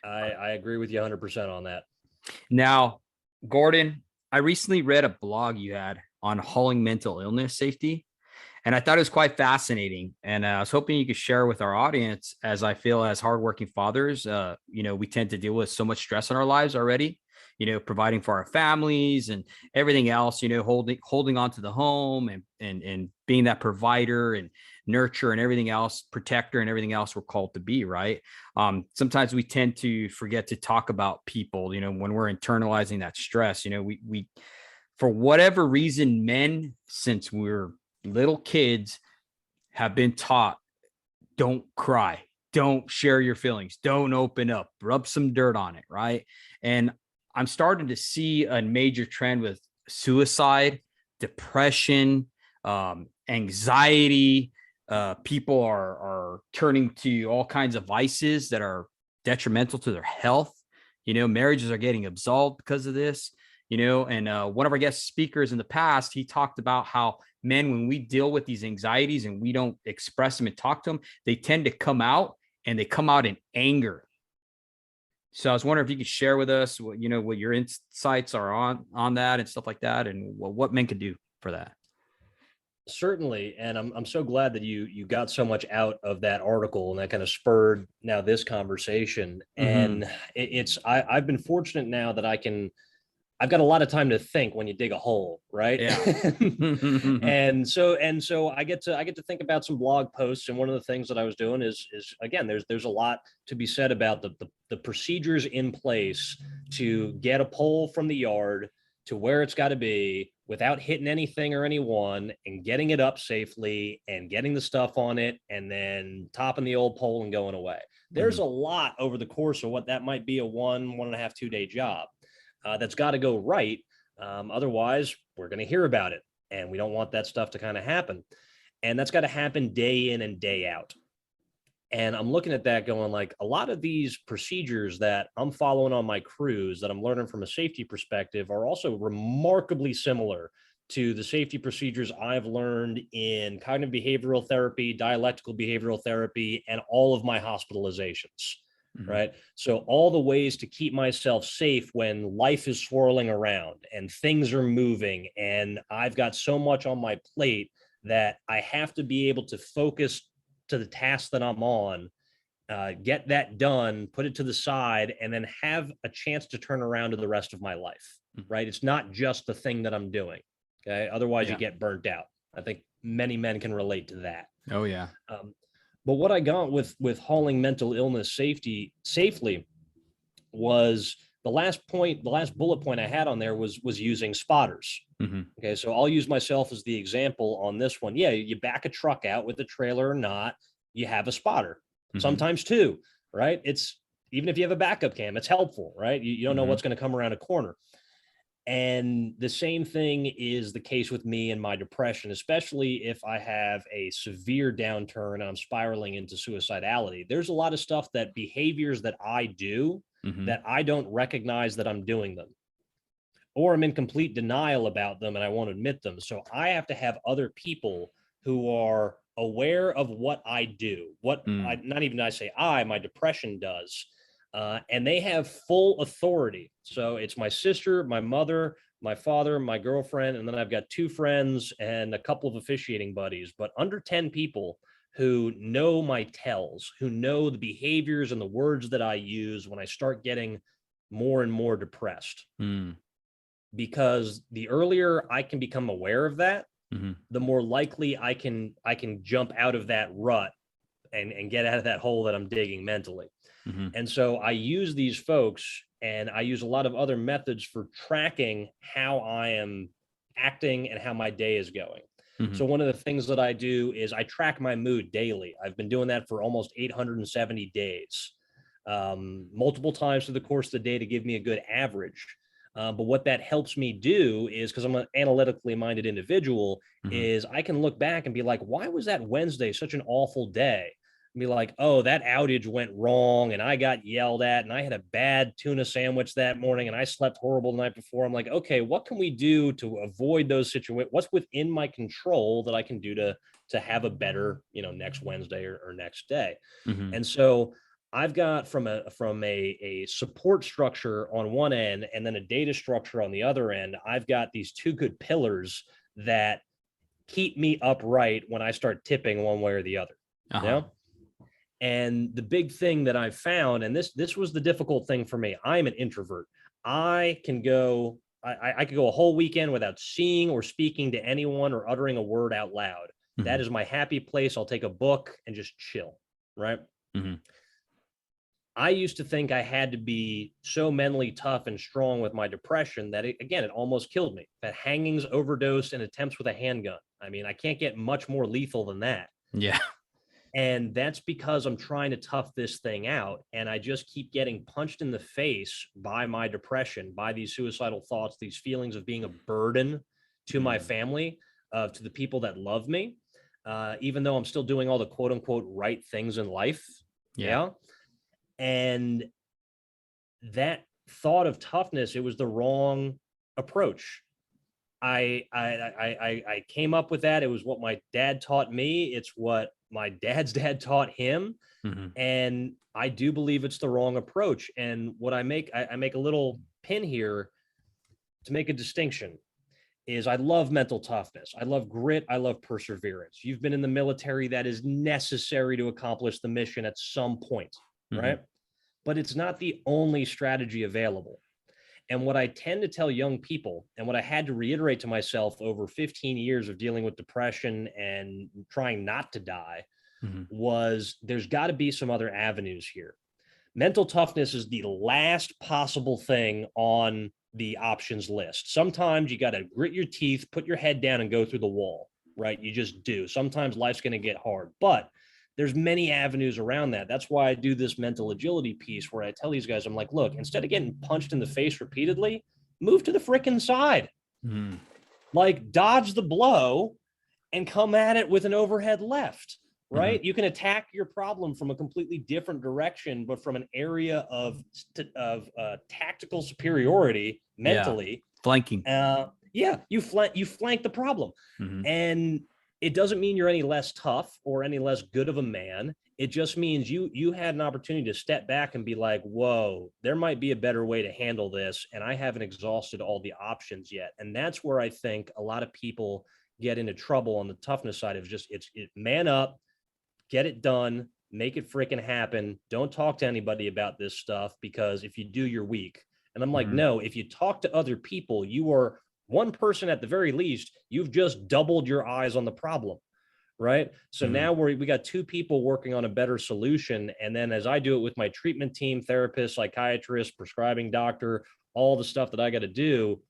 I agree with you 100% on that. Now, Gordon, I recently read a blog you had on hauling mental illness safety, and I thought it was quite fascinating. And I was hoping you could share with our audience, as I feel as hardworking fathers, you know, we tend to deal with so much stress in our lives already. providing for our families and everything else, holding on to the home and being that provider and nurture and everything else, protector and everything else we're called to be, right? Sometimes we tend to forget to talk about people, when we're internalizing that stress. We for whatever reason, men, since we're little kids, have been taught, don't cry, don't share your feelings, don't open up, rub some dirt on it, right? And I'm starting to see a major trend with suicide, depression, anxiety. People are turning to all kinds of vices that are detrimental to their health. Marriages are getting absolved because of this. And one of our guest speakers in the past, he talked about how men, when we deal with these anxieties and we don't express them and talk to them, they tend to come out, and they come out in anger. So I was wondering if you could share with us what your insights are on that and stuff like that, and what men could do for that. Certainly. And I'm so glad that you got so much out of that article, and that kind of spurred now this conversation. And I've been fortunate now that I've got a lot of time to think when you dig a hole, right? Yeah. and so I get to think about some blog posts. And one of the things that I was doing is again, there's a lot to be said about the procedures in place to get a pole from the yard to where it's got to be without hitting anything or anyone, and getting it up safely and getting the stuff on it, and then topping the old pole and going away. There's a lot over the course of what that might be a 1.5, 2 day job. That's got to go right. Otherwise, we're going to hear about it, and we don't want that stuff to kind of happen. And that's got to happen day in and day out. And I'm looking at that going, like, a lot of these procedures that I'm following on my crews that I'm learning from a safety perspective are also remarkably similar to the safety procedures I've learned in cognitive behavioral therapy, dialectical behavioral therapy, and all of my hospitalizations. Right. So all the ways to keep myself safe when life is swirling around and things are moving, and I've got so much on my plate that I have to be able to focus to the task that I'm on, get that done, put it to the side, and then have a chance to turn around to the rest of my life. Right. It's not just the thing that I'm doing. Okay. Otherwise you get burnt out. I think many men can relate to that. Oh, yeah. But what I got with hauling mental illness safely was the last bullet point I had on there was using spotters. Okay, so I'll use myself as the example on this one. Yeah, you back a truck out with a trailer or not, you have a spotter, sometimes two, right? It's, even if you have a backup cam, it's helpful, right? You don't know what's going to come around a corner. And the same thing is the case with me and my depression, especially if I have a severe downturn and I'm spiraling into suicidality. There's a lot of stuff, that behaviors that I do that I don't recognize that I'm doing them, or I'm in complete denial about them and I won't admit them. So I have to have other people who are aware of what I do, my depression does. And they have full authority. So it's my sister, my mother, my father, my girlfriend, and then I've got 2 friends and a couple of officiating buddies, but under 10 people who know my tells, who know the behaviors and the words that I use when I start getting more and more depressed. Because the earlier I can become aware of that, the more likely I can jump out of that rut and get out of that hole that I'm digging mentally. And so I use these folks, and I use a lot of other methods for tracking how I am acting and how my day is going. So one of the things that I do is I track my mood daily. I've been doing that for almost 870 days, multiple times through the course of the day to give me a good average. But what that helps me do is, because I'm an analytically minded individual, is I can look back and be like, why was that Wednesday such an awful day? And be like, oh, that outage went wrong and I got yelled at and I had a bad tuna sandwich that morning and I slept horrible the night before. I'm like, okay, what can we do to avoid those situations? What's within my control that I can do to have a better, next Wednesday or next day? And so I've got from a support structure on one end and then a data structure on the other end, I've got these 2 good pillars that keep me upright when I start tipping one way or the other. And the big thing that I've found, and this was the difficult thing for me, I'm an introvert. I can go, I could go a whole weekend without seeing or speaking to anyone or uttering a word out loud. That is my happy place. I'll take a book and just chill, right? I used to think I had to be so mentally tough and strong with my depression that it almost killed me. That hangings, overdose, and attempts with a handgun. I mean, I can't get much more lethal than that. Yeah. And that's because I'm trying to tough this thing out. And I just keep getting punched in the face by my depression, by these suicidal thoughts, these feelings of being a burden to my family, to the people that love me, even though I'm still doing all the quote unquote right things in life. Yeah. And that thought of toughness, it was the wrong approach. I came up with that. It was what my dad taught me. It's what my dad's dad taught him. And I do believe it's the wrong approach. And what I make a little pin here to make a distinction is I love mental toughness. I love grit. I love perseverance. You've been in the military. That is necessary to accomplish the mission at some point, right? But it's not the only strategy available. And what I tend to tell young people, and what I had to reiterate to myself over 15 years of dealing with depression and trying not to die, was there's got to be some other avenues here. Mental toughness is the last possible thing on the options list. Sometimes you got to grit your teeth, put your head down, and go through the wall, right? You just do. Sometimes life's going to get hard, but there's many avenues around that. That's why I do this mental agility piece where I tell these guys, I'm like, look, instead of getting punched in the face repeatedly, move to the frickin' side. Like, dodge the blow and come at it with an overhead left, right? You can attack your problem from a completely different direction, but from an area of tactical superiority mentally. Flanking. You flank the problem. And it doesn't mean you're any less tough or any less good of a man. It just means you had an opportunity to step back and be like, whoa, there might be a better way to handle this. And I haven't exhausted all the options yet. And that's where I think a lot of people get into trouble on the toughness side of just, it's man up, get it done, make it freaking happen. Don't talk to anybody about this stuff, because if you do, you're weak. And I'm like, no, if you talk to other people, you are one person at the very least, you've just doubled your eyes on the problem, right? So now we got two people working on a better solution. And then as I do it with my treatment team, therapist, psychiatrist, prescribing doctor, all the stuff that I got to do,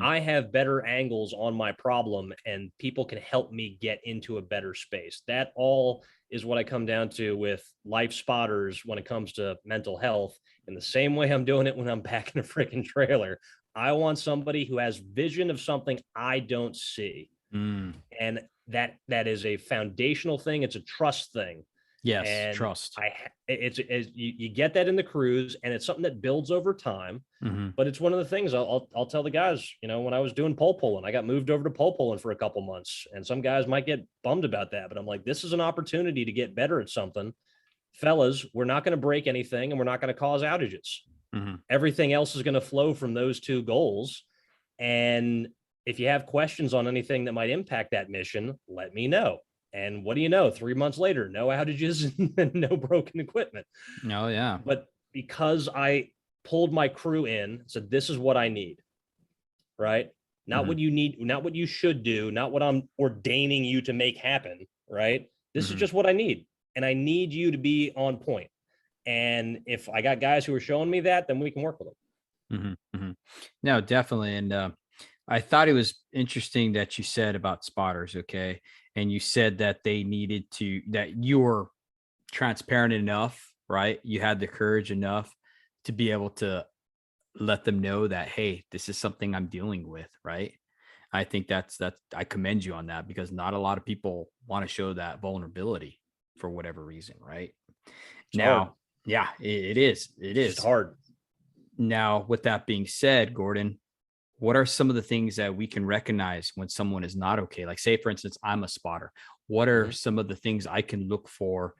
I have better angles on my problem, and people can help me get into a better space. That all is what I come down to with life spotters when it comes to mental health. In the same way I'm doing it when I'm back in a freaking trailer. I want somebody who has vision of something I don't see. And that is a foundational thing. It's a trust thing. Yes, and trust. You get that in the cruise, and it's something that builds over time. But it's one of the things I'll tell the guys, when I was doing pole pulling, I got moved over to pole pulling for a couple months, and some guys might get bummed about that, but I'm like, this is an opportunity to get better at something. Fellas, we're not going to break anything, and we're not going to cause outages. Everything else is going to flow from those two goals. And if you have questions on anything that might impact that mission, let me know. And what do you know? 3 months later, no outages and no broken equipment. Oh, yeah. But because I pulled my crew in, said, this is what I need, right? Not what you need, not what you should do, not what I'm ordaining you to make happen, right? This is just what I need. And I need you to be on point. And if I got guys who are showing me that, then we can work with them. No, definitely. And I thought it was interesting that you said about spotters. Okay. And you said that they needed to, that you were transparent enough, right? You had the courage enough to be able to let them know that, hey, this is something I'm dealing with, right? I think that's I commend you on that, because not a lot of people want to show that vulnerability for whatever reason, right? It's hard. Yeah, it is. It's hard. Now, with that being said, Gordon, what are some of the things that we can recognize when someone is not okay? Like, say, for instance, I'm a spotter. What are some of the things I can look for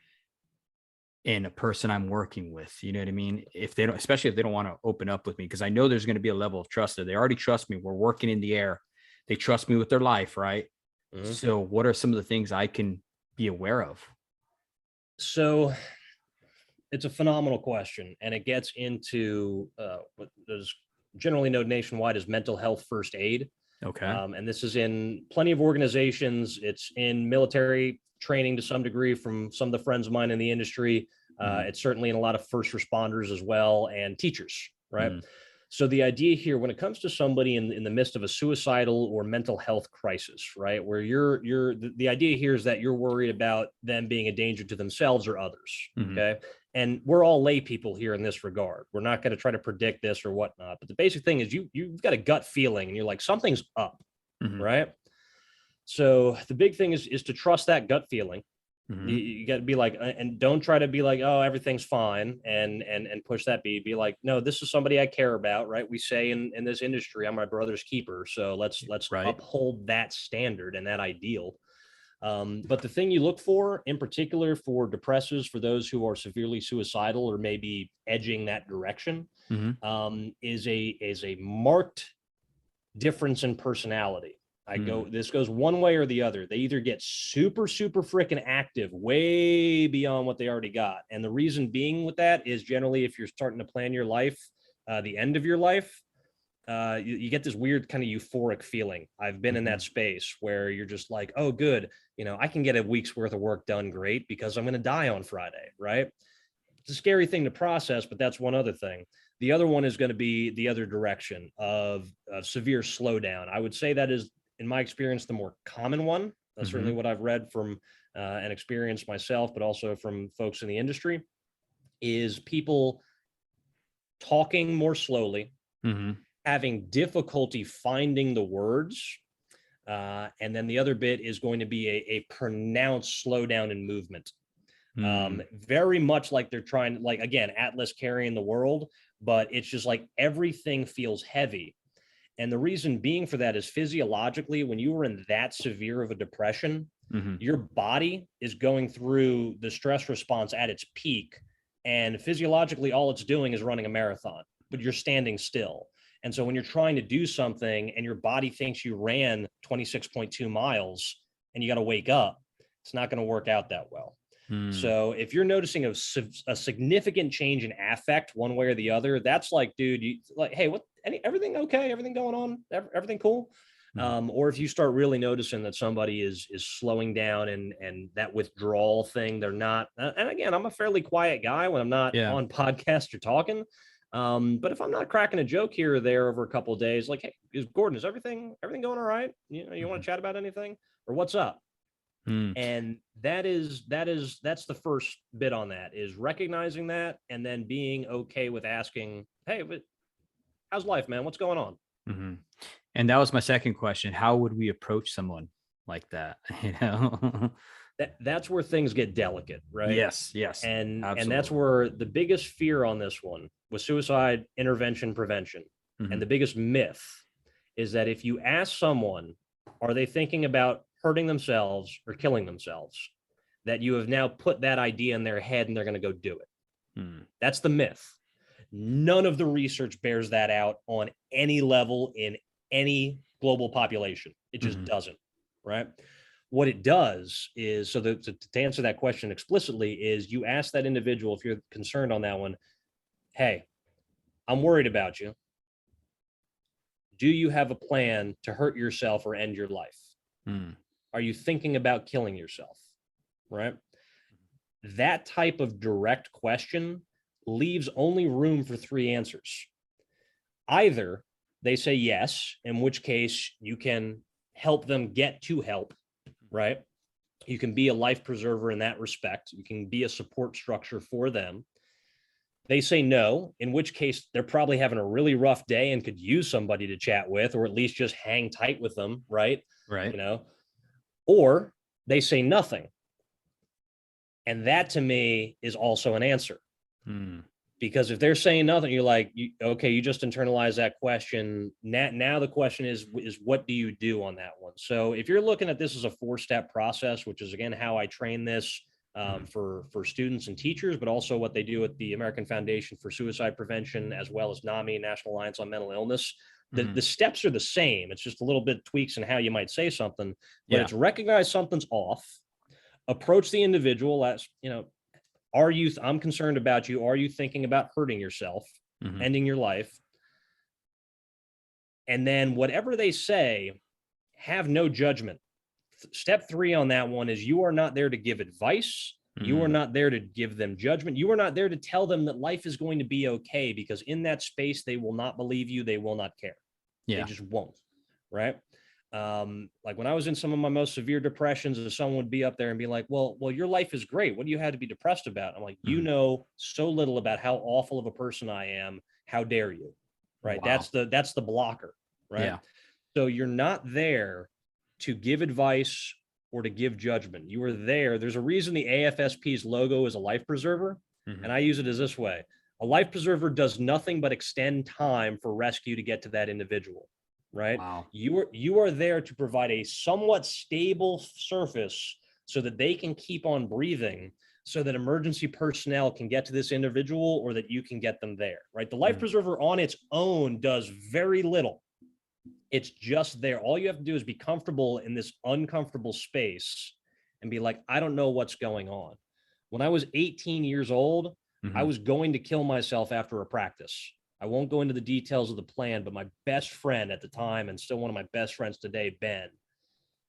in a person I'm working with? You know what I mean? If they don't, especially if they don't want to open up with me, because I know there's going to be a level of trust there. They already trust me. We're working in the air. They trust me with their life, right? So what are some of the things I can be aware of? So it's a phenomenal question, and it gets into there's generally known nationwide as mental health first aid. Okay. And this is in plenty of organizations. It's in military training to some degree from some of the friends of mine in the industry. It's certainly in a lot of first responders as well, and teachers, right? So the idea here, when it comes to somebody in the midst of a suicidal or mental health crisis, right, where the idea here is that you're worried about them being a danger to themselves or others, okay? And we're all lay people here in this regard. We're not going to try to predict this or whatnot. But the basic thing is you've got a gut feeling and you're like, something's up, right? So the big thing is to trust that gut feeling. You got to be like, and don't try to be like, oh, everything's fine, and push that. Be like, no, this is somebody I care about, right? We say in this industry, I'm my brother's keeper, so let's uphold that standard and that ideal. But the thing you look for, in particular for depressives, for those who are severely suicidal or maybe edging that direction, is a marked difference in personality. This goes one way or the other. They either get super, super freaking active, way beyond what they already got. And the reason being with that is generally if you're starting to plan your life, the end of your life, you get this weird kind of euphoric feeling. I've been in that space where you're just like, oh, good. I can get a week's worth of work done. Great. Because I'm going to die on Friday. Right. It's a scary thing to process, but that's one other thing. The other one is going to be the other direction of severe slowdown. I would say that is, in my experience, the more common one. That's certainly what I've read from and experienced myself, but also from folks in the industry, is people talking more slowly, having difficulty finding the words. And then the other bit is going to be a pronounced slowdown in movement. Very much like they're trying, like, again, Atlas carrying the world, but it's just like everything feels heavy. And the reason being for that is physiologically, when you were in that severe of a depression, your body is going through the stress response at its peak. And physiologically, all it's doing is running a marathon, but you're standing still. And so when you're trying to do something and your body thinks you ran 26.2 miles and you got to wake up, it's not going to work out that well. So if you're noticing a significant change in affect one way or the other, that's like, dude, hey, everything okay? Everything going on? Everything cool? Or if you start really noticing that somebody is slowing down and that withdrawal thing, they're not. And again, I'm a fairly quiet guy when I'm not on podcast or talking. But if I'm not cracking a joke here or there over a couple of days, like, hey, Gordon, is everything going all right? You want to chat about anything, or what's up? And that's the first bit on that, is recognizing that and then being okay with asking, hey, but how's life, man? What's going on? And that was my second question. How would we approach someone like that? That's where things get delicate, right? Yes. And absolutely. And that's where the biggest fear on this one was suicide intervention prevention. And the biggest myth is that if you ask someone, are they thinking about hurting themselves or killing themselves, that you have now put that idea in their head and they're going to go do it. That's the myth. None of the research bears that out on any level in any global population. It just doesn't, right? What it does is, to answer that question explicitly, is you ask that individual, if you're concerned on that one, hey, I'm worried about you. Do you have a plan to hurt yourself or end your life? Are you thinking about killing yourself? Right? That type of direct question leaves only room for three answers. Either they say yes, in which case you can help them get to help, right? You can be a life preserver in that respect. You can be a support structure for them. They say no, in which case they're probably having a really rough day and could use somebody to chat with, or at least just hang tight with them, right? Right. Or they say nothing. And that to me is also an answer. Because if they're saying nothing, you're like, okay, you just internalize that question. Now the question is what do you do on that one? So if you're looking at this as a 4-step process, which is again how I train this for students and teachers, but also what they do at the American Foundation for Suicide Prevention, as well as NAMI, National Alliance on Mental Illness. The steps are the same. It's just a little bit tweaks in how you might say something, but it's recognize something's off, approach the individual as, I'm concerned about you. Are you thinking about hurting yourself, ending your life? And then whatever they say, have no judgment. Step 3 on that one is you are not there to give advice. You are not there to give them judgment. You are not there to tell them that life is going to be okay, because in that space, they will not believe you. They will not care. Yeah. They just won't. Right. Like when I was in some of my most severe depressions, if someone would be up there and be like, well, your life is great. What do you have to be depressed about? I'm like, you know so little about how awful of a person I am. How dare you? Right. Wow. That's the blocker. Right. Yeah. So you're not there to give advice or to give judgment. You are there. There's a reason the AFSP's logo is a life preserver. And I use it as this way. A life preserver does nothing but extend time for rescue to get to that individual, right? Wow. You are there to provide a somewhat stable surface so that they can keep on breathing, so that emergency personnel can get to this individual, or that you can get them there, right? The life preserver on its own does very little. It's just there. All you have to do is be comfortable in this uncomfortable space and be like, I don't know what's going on. When I was 18 years old, I was going to kill myself after a practice. I won't go into the details of the plan, but my best friend at the time, and still one of my best friends today, Ben,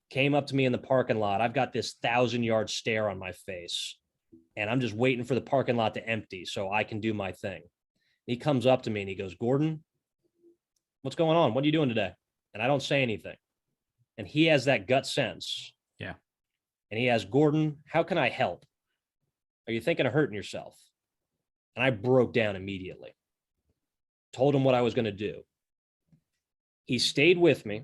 came up to me in the parking lot. I've got this 1,000-yard stare on my face, and I'm just waiting for the parking lot to empty so I can do my thing. He comes up to me and he goes, Gordon, what's going on? What are you doing today? And I don't say anything. And he has that gut sense. Yeah. And he asks, Gordon, how can I help? Are you thinking of hurting yourself? And I broke down immediately. Told him what I was going to do. He stayed with me,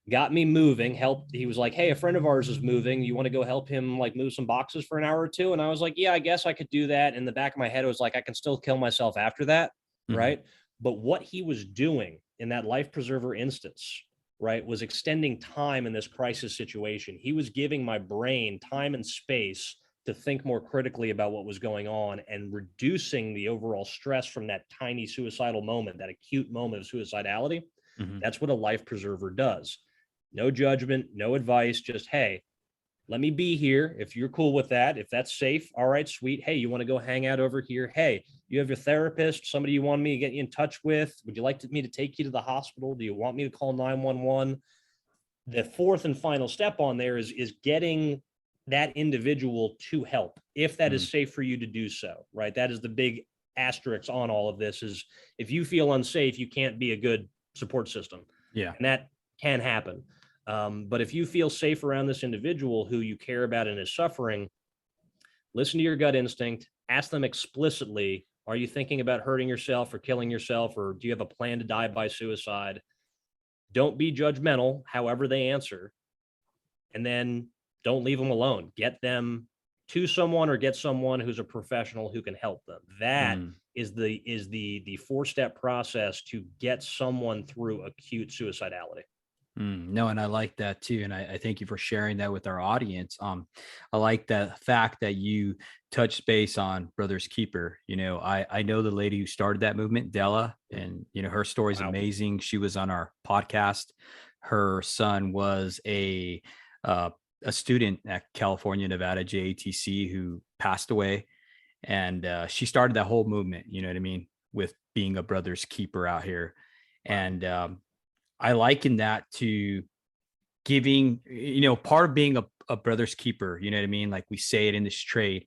got me moving, helped. He was like, hey, a friend of ours is moving. You want to go help him like move some boxes for an hour or two? And I was like, yeah, I guess I could do that. In the back of my head, it was like, I can still kill myself after that. Right. But what he was doing in that life preserver instance, right, was extending time in this crisis situation. He was giving my brain time and space to think more critically about what was going on and reducing the overall stress from that tiny suicidal moment, that acute moment of suicidality. That's what a life preserver does. No judgment, no advice, just, hey, let me be here. If you're cool with that, if that's safe, all right, sweet. Hey, you want to go hang out over here? Hey, you have your therapist, somebody you want me to get you in touch with? Would you like me to take you to the hospital? Do you want me to call 911? The fourth and final step on there is getting that individual to help, if that is safe for you to do so, right? That is the big asterisk on all of this, is if you feel unsafe, you can't be a good support system. Yeah. And that can happen. But if you feel safe around this individual who you care about and is suffering, listen to your gut instinct, ask them explicitly, are you thinking about hurting yourself or killing yourself, or do you have a plan to die by suicide? Don't be judgmental, however they answer, and then don't leave them alone. Get them to someone, or get someone who's a professional who can help them. That is the 4-step process to get someone through acute suicidality. No, and I like that too. And I thank you for sharing that with our audience. I like the fact that you touched base on Brothers Keeper. You know, I know the lady who started that movement, Della, and, you know, her story is amazing. She was on our podcast. Her son was a student at California, Nevada, JATC, who passed away. And she started that whole movement, you know what I mean, with being a Brothers Keeper out here. And I liken that to giving, you know, part of being a Brothers Keeper, you know what I mean? Like we say it in this trade,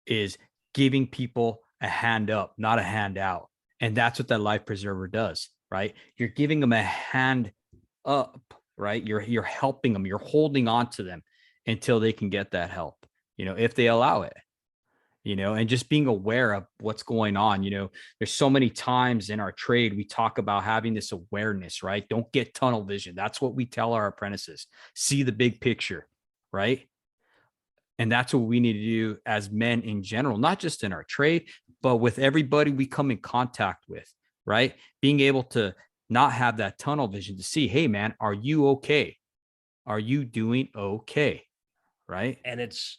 is giving people a hand up, not a hand out. And that's what that life preserver does, right? You're giving them a hand up, right? You're helping them, you're holding on to them until they can get that help, you know, if they allow it. You know, and just being aware of what's going on. You know, there's so many times in our trade, we talk about having this awareness, right? Don't get tunnel vision. That's what we tell our apprentices. See the big picture, right? And that's what we need to do as men in general, not just in our trade, but with everybody we come in contact with, right? Being able to not have that tunnel vision to see, hey, man, are you okay? Are you doing okay? Right? And it's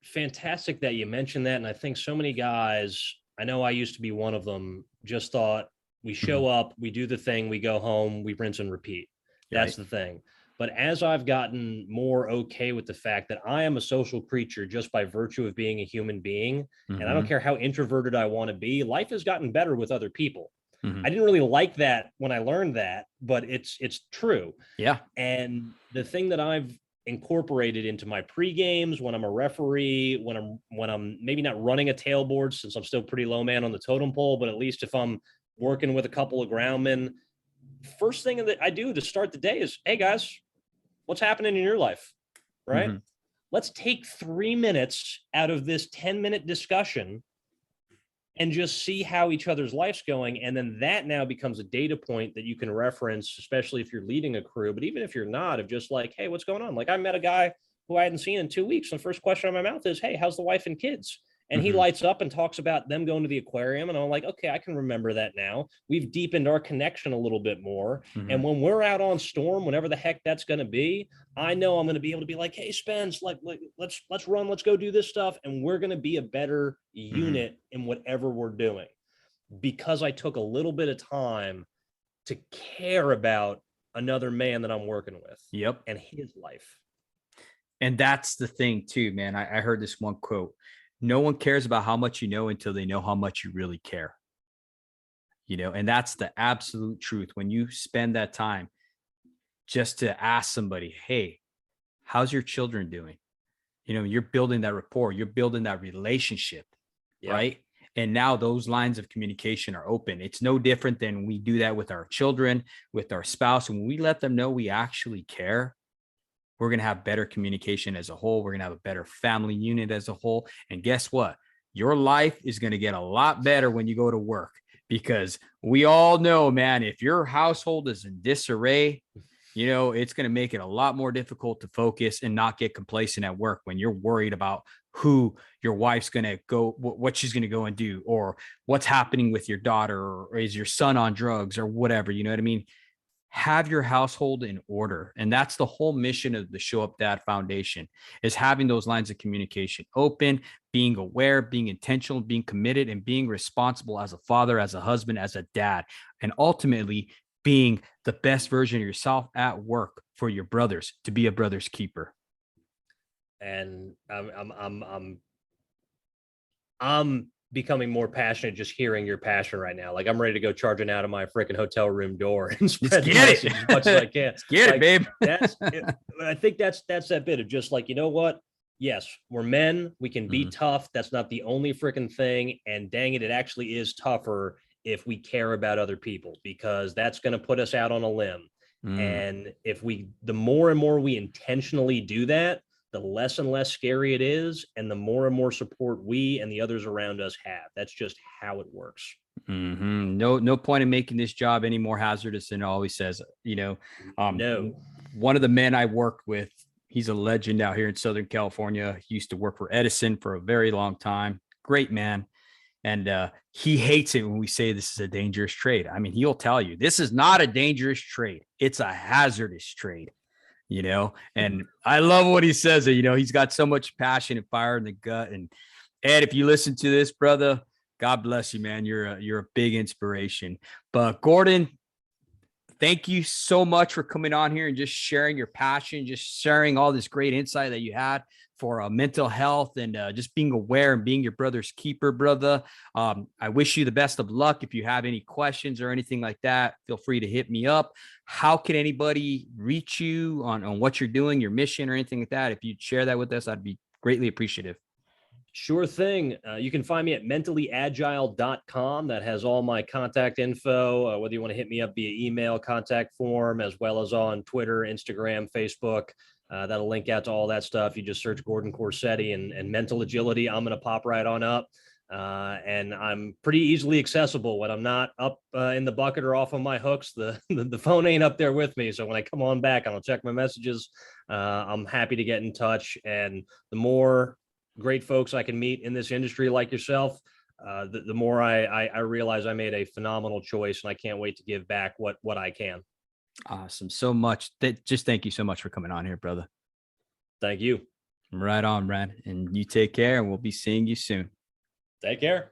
fantastic that you mentioned that. And I think so many guys, I know I used to be one of them, just thought we show up, we do the thing, we go home, we rinse and repeat. That's the thing. But as I've gotten more okay with the fact that I am a social creature just by virtue of being a human being, and I don't care how introverted I want to be, life has gotten better with other people. Mhm. I didn't really like that when I learned that, but it's true. Yeah. And the thing that I've incorporated into my pre-games, when I'm a referee, when I'm maybe not running a tailboard, since I'm still pretty low man on the totem pole, but at least if I'm working with a couple of groundmen, first thing that I do to start the day is, hey guys, what's happening in your life? Right? Mhm. Let's take 3 minutes out of this 10-minute discussion and just see how each other's life's going. And then that now becomes a data point that you can reference, especially if you're leading a crew. But even if you're not, of just like, hey, what's going on? Like, I met a guy who I hadn't seen in 2 weeks. And the first question out of my mouth is, hey, how's the wife and kids? And he Mhm. lights up and talks about them going to the aquarium. And I'm like, okay, I can remember that now. We've deepened our connection a little bit more. And Mhm. when we're out on storm, whenever the heck that's going to be, I know I'm going to be able to be like, hey, Spence, like let's run, let's go do this stuff. And we're going to be a better Mhm. unit in whatever we're doing, because I took a little bit of time to care about another man that I'm working with Yep. and his life. And that's the thing too, man. I heard this one quote. No one cares about how much you know until they know how much you really care. And that's the absolute truth. When you spend that time just to ask somebody, hey, how's your children doing? You're building that rapport, you're building that relationship, Yeah. right? And now those lines of communication are open. It's no different than we do that with our children, with our spouse. When we let them know we actually care, we're going to have better communication as a whole. We're going to have a better family unit as a whole. And guess what? Your life is going to get a lot better when you go to work, because we all know, man, if your household is in disarray, it's going to make it a lot more difficult to focus and not get complacent at work when you're worried about who your wife's going to go, what she's going to go and do, or what's happening with your daughter, or is your son on drugs or whatever. You know what I mean? Have your household in order. And that's the whole mission of the Show Up Dad Foundation, is having those lines of communication open, being aware, being intentional, being committed, and being responsible as a father, as a husband, as a dad, and ultimately being the best version of yourself at work for your brothers, to be a brother's keeper. And I'm becoming more passionate just hearing your passion right now. Like, I'm ready to go charging out of my freaking hotel room door and spread the message as much as I can. Let's get like, it, babe. That's it. I think that's that bit of just like, you know what? Yes, we're men. We can be tough. That's not the only freaking thing. And dang it, it actually is tougher if we care about other people, because that's going to put us out on a limb. And if the more and more we intentionally do that, the less and less scary it is, and the more and more support we and the others around us have. That's just how it works. No point in making this job any more hazardous than it always says. No. One of the men I worked with, he's a legend out here in Southern California. He used to work for Edison for a very long time. Great man. And he hates it when we say this is a dangerous trade. I mean, he'll tell you this is not a dangerous trade. It's a hazardous trade. And I love what he says. He's got so much passion and fire in the gut. And Ed, if you listen to this, brother, God bless you, man. You're a big inspiration. But Gordon, thank you so much for coming on here and just sharing your passion, just sharing all this great insight that you had for mental health, and just being aware and being your brother's keeper, brother. I wish you the best of luck. If you have any questions or anything like that, feel free to hit me up. How can anybody reach you on what you're doing, your mission or anything like that? If you'd share that with us, I'd be greatly appreciative. Sure thing. You can find me at mentallyagile.com. That has all my contact info, whether you want to hit me up via email, contact form, as well as on Twitter, Instagram, Facebook. That'll link out to all that stuff. You just search Gordon Corsetti and mental agility. I'm going to pop right on up. And I'm pretty easily accessible when I'm not up in the bucket or off on my hooks. The phone ain't up there with me. So when I come on back, I'll check my messages. I'm happy to get in touch. And the more great folks I can meet in this industry like yourself, the more I realize I made a phenomenal choice, and I can't wait to give back what I can. Awesome. So much. Just thank you so much for coming on here, brother. Thank you. Right on, Brad. And you take care, and we'll be seeing you soon. Take care.